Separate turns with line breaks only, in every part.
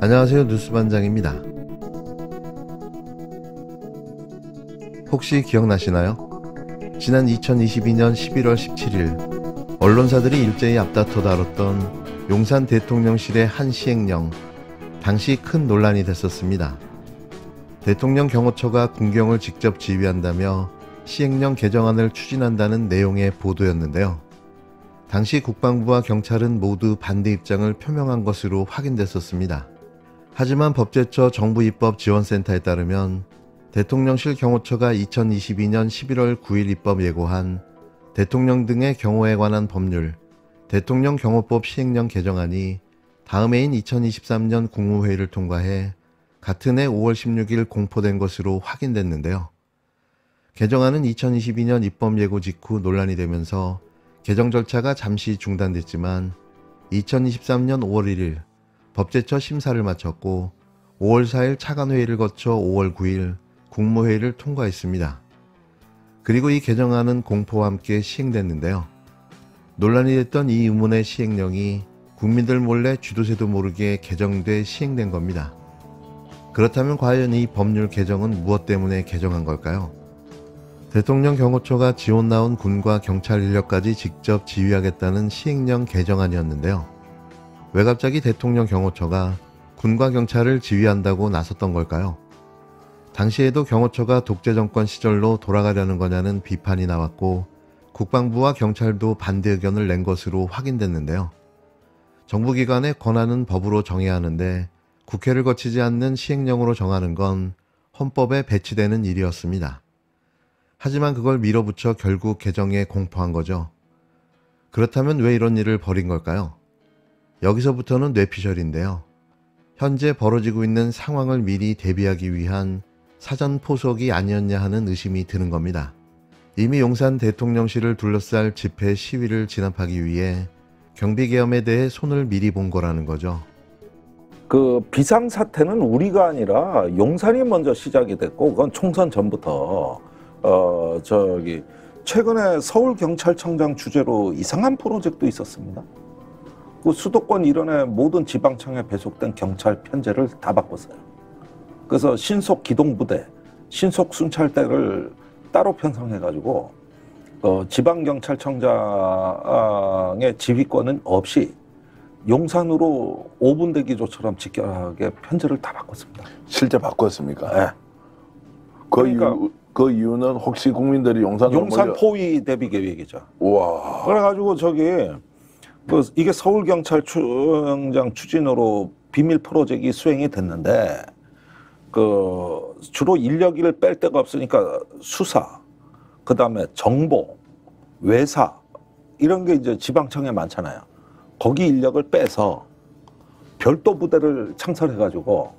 안녕하세요, 뉴스반장입니다. 혹시 기억나시나요? 지난 2022년 11월 17일 언론사들이 일제히 앞다퉈 다뤘던 용산 대통령실의 한 시행령, 당시 큰 논란이 됐었습니다. 대통령 경호처가 군경을 직접 지휘한다며 시행령 개정안을 추진한다는 내용의 보도였는데요. 당시 국방부와 경찰은 모두 반대 입장을 표명한 것으로 확인됐었습니다. 하지만 법제처 정부입법지원센터에 따르면 대통령실 경호처가 2022년 11월 9일 입법 예고한 대통령 등의 경호에 관한 법률, 대통령 경호법 시행령 개정안이 다음 해인 2023년 국무회의를 통과해 같은 해 5월 16일 공포된 것으로 확인됐는데요. 개정안은 2022년 입법 예고 직후 논란이 되면서 개정 절차가 잠시 중단됐지만 2023년 5월 1일 법제처 심사를 마쳤고 5월 4일 차관회의를 거쳐 5월 9일 국무회의를 통과했습니다. 그리고 이 개정안은 공포와 함께 시행됐는데요. 논란이 됐던 이 의문의 시행령이 국민들 몰래 쥐도새도 모르게 개정돼 시행된 겁니다. 그렇다면 과연 이 법률 개정은 무엇 때문에 개정한 걸까요? 대통령 경호처가 지원 나온 군과 경찰 인력까지 직접 지휘하겠다는 시행령 개정안이었는데요. 왜 갑자기 대통령 경호처가 군과 경찰을 지휘한다고 나섰던 걸까요? 당시에도 경호처가 독재정권 시절로 돌아가려는 거냐는 비판이 나왔고 국방부와 경찰도 반대 의견을 낸 것으로 확인됐는데요. 정부기관의 권한은 법으로 정해야 하는데 국회를 거치지 않는 시행령으로 정하는 건 헌법에 배치되는 일이었습니다. 하지만 그걸 밀어붙여 결국 개정에 공포한 거죠. 그렇다면 왜 이런 일을 벌인 걸까요? 여기서부터는 뇌피셜인데요. 현재 벌어지고 있는 상황을 미리 대비하기 위한 사전 포석이 아니었냐 하는 의심이 드는 겁니다. 이미 용산 대통령실을 둘러쌀 집회 시위를 진압하기 위해 경비계엄에 대해 손을 미리 본 거라는 거죠.
그 비상사태는 우리가 아니라 용산이 먼저 시작이 됐고 그건 총선 전부터 최근에 서울경찰청장 주재로 이상한 프로젝트도 있었습니다. 그 수도권 일원의 모든 지방청에 배속된 경찰 편제를 다 바꿨어요. 그래서 신속 기동부대, 신속 순찰대를 따로 편성해가지고 지방경찰청장의 지휘권은 없이 용산으로 5분 대기조처럼 직결하게 편제를 다 바꿨습니다.
실제 바꿨습니까?
네.
그 이유는 혹시 국민들이 용산
포위 대비 계획이죠.
와.
그래가지고 이게 서울경찰청장 추진으로 비밀 프로젝트가 수행이 됐는데 주로 인력을 뺄 데가 없으니까 수사, 그 다음에 정보, 외사 이런 게 이제 지방청에 많잖아요. 거기 인력을 빼서 별도 부대를 창설해가지고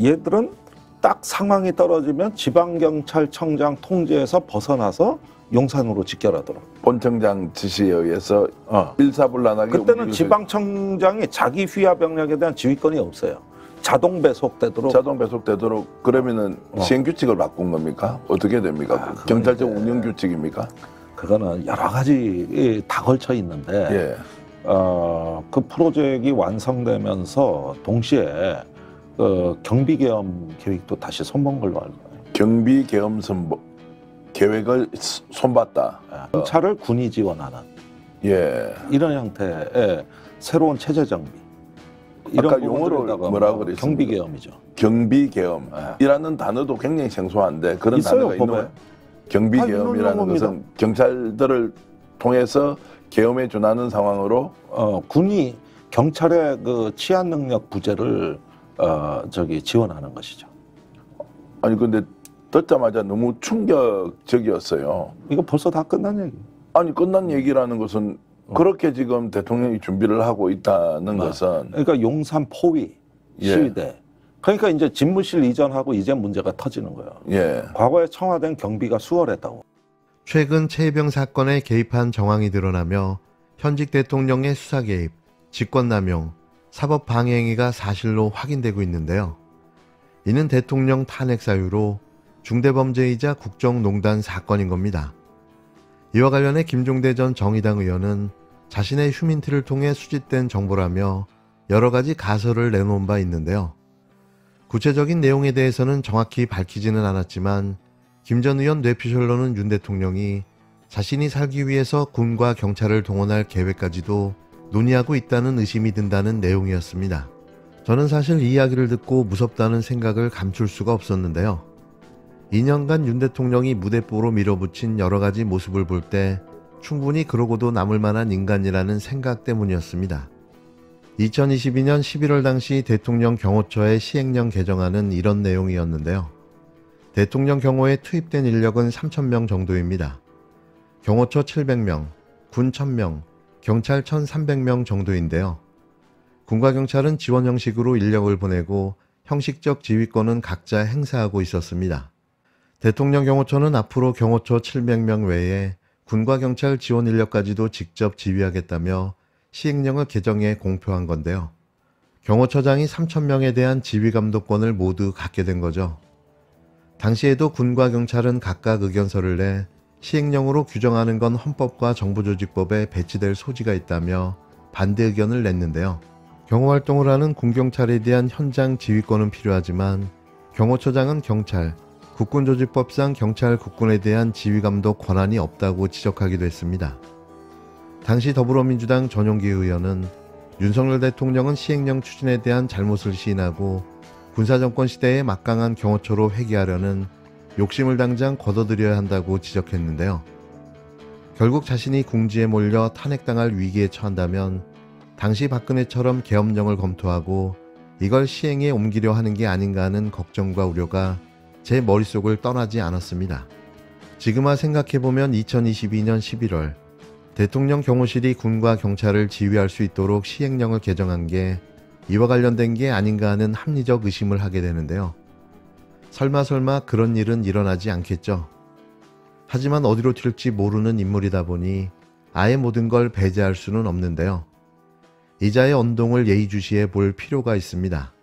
얘들은 딱 상황이 떨어지면 지방경찰청장 통제에서 벗어나서 용산으로 직결하도록.
본청장 지시에 의해서 일사불란하게.
그때는 지방청장이 자기 휘하 병력에 대한 지휘권이 없어요. 자동 배속되도록. 그러면은 시행규칙을 바꾼 겁니까? 어떻게 됩니까? 경찰청 운영규칙입니까? 그거는 여러 가지 다 걸쳐 있는데 그 프로젝트가 완성되면서 동시에 경비계엄 계획도 다시 손본 걸로 알고 있어요.
경비계엄 계획을 손봤다.
경찰을 군이 지원하는 이런 형태의 새로운 체제 정비.
아까 용어를 뭐라고 그랬습니까?
경비계엄이죠.
경비계엄이라는 단어도 굉장히 생소한데 그런
있어요,
단어가 있는 경비계엄이라는 것은 경찰들을 통해서 계엄에 준하는 상황으로
군이 경찰의 그 치안 능력 부재를 지원하는 것이죠.
아니 근데 듣자마자 너무 충격적이었어요.
이거 벌써 다 끝난 얘기.
아니 끝난 얘기라는 것은 그렇게 지금 대통령이 준비를 하고 있다는 것은
그러니까 용산 포위 시위대. 그러니까 이제 집무실 이전하고 이제 문제가 터지는 거예요. 과거에 청와대는 경비가 수월했다고.
최근 최혜병 사건에 개입한 정황이 드러나며 현직 대통령의 수사 개입, 직권남용, 사법 방해 행위가 사실로 확인되고 있는데요. 이는 대통령 탄핵 사유로 중대범죄이자 국정농단 사건인 겁니다. 이와 관련해 김종대 전 정의당 의원은 자신의 휴민트를 통해 수집된 정보라며 여러 가지 가설을 내놓은 바 있는데요. 구체적인 내용에 대해서는 정확히 밝히지는 않았지만 김 전 의원 뇌피셜로는 윤 대통령이 자신이 살기 위해서 군과 경찰을 동원할 계획까지도 논의하고 있다는 의심이 든다는 내용이었습니다. 저는 사실 이 이야기를 듣고 무섭다는 생각을 감출 수가 없었는데요. 2년간 윤 대통령이 무대뽀로 밀어붙인 여러 가지 모습을 볼 때 충분히 그러고도 남을 만한 인간이라는 생각 때문이었습니다. 2022년 11월 당시 대통령 경호처의 시행령 개정안은 이런 내용이었는데요. 대통령 경호에 투입된 인력은 3,000명 정도입니다. 경호처 700명, 군 1,000명, 경찰 1,300명 정도인데요. 군과 경찰은 지원 형식으로 인력을 보내고 형식적 지휘권은 각자 행사하고 있었습니다. 대통령 경호처는 앞으로 경호처 700명 외에 군과 경찰 지원 인력까지도 직접 지휘하겠다며 시행령을 개정해 공표한 건데요. 경호처장이 3,000명에 대한 지휘 감독권을 모두 갖게 된 거죠. 당시에도 군과 경찰은 각각 의견서를 내 시행령으로 규정하는 건 헌법과 정부조직법에 배치될 소지가 있다며 반대 의견을 냈는데요. 경호활동을 하는 군경찰에 대한 현장 지휘권은 필요하지만 경호처장은 경찰, 국군조직법상 경찰 국군에 대한 지휘감독 권한이 없다고 지적하기도 했습니다. 당시 더불어민주당 전용기 의원은 윤석열 대통령은 시행령 추진에 대한 잘못을 시인하고 군사정권 시대에 막강한 경호처로 회귀하려는 욕심을 당장 걷어들여야 한다고 지적했는데요. 결국 자신이 궁지에 몰려 탄핵당할 위기에 처한다면 당시 박근혜처럼 계엄령을 검토하고 이걸 시행에 옮기려 하는 게 아닌가 하는 걱정과 우려가 제 머릿속을 떠나지 않았습니다. 지금아 생각해보면 2022년 11월 대통령 경호실이 군과 경찰을 지휘할 수 있도록 시행령을 개정한 게 이와 관련된 게 아닌가 하는 합리적 의심을 하게 되는데요. 설마 그런 일은 일어나지 않겠죠. 하지만 어디로 튈지 모르는 인물이다 보니 아예 모든 걸 배제할 수는 없는데요. 이자의 언동을 예의주시해 볼 필요가 있습니다.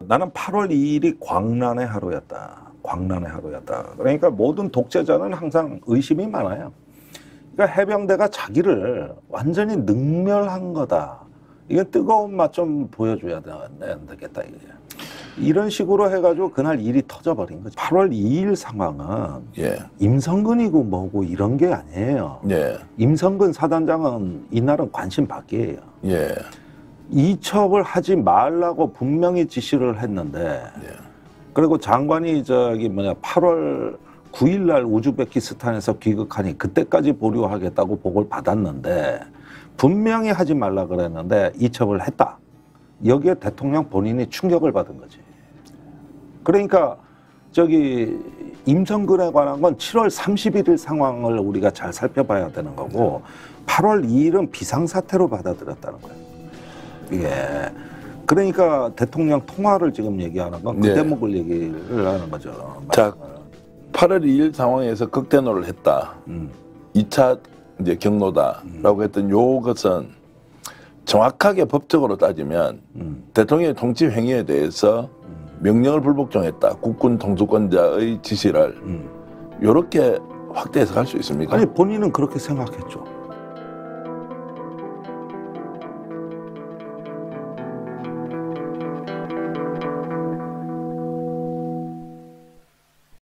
나는 8월 2일이 광란의 하루였다. 광란의 하루였다. 그러니까 모든 독재자는 항상 의심이 많아요. 그러니까 해병대가 자기를 완전히 능멸한 거다. 이게 뜨거운 맛 좀 보여줘야 되겠다. 이게. 이런 식으로 해가지고 그날 일이 터져버린 거죠. 8월 2일 상황은 임성근이고 뭐고 이런 게 아니에요. 임성근 사단장은 이날은 관심 밖이에요. 이첩을 하지 말라고 분명히 지시를 했는데 그리고 장관이 8월 9일 날 우즈베키스탄에서 귀국하니 그때까지 보류하겠다고 보고를 받았는데 분명히 하지 말라 그랬는데 이첩을 했다. 여기에 대통령 본인이 충격을 받은 거지. 그러니까 임성근에 관한 건 7월 31일 상황을 우리가 잘 살펴봐야 되는 거고 8월 2일은 비상사태로 받아들였다는 거예요. 예. 그러니까 대통령 통화를 지금 얘기하는 건 그 대목을 얘기를 하는 거죠.
자, 8월 2일 상황에서 극대노를 했다. 2차 이제 경로다라고 했던 요것은 정확하게 법적으로 따지면 대통령의 통치 행위에 대해서 명령을 불복종했다. 국군 통수권자의 지시를 이렇게 확대 해석할 수 있습니까?
아니 본인은 그렇게 생각했죠.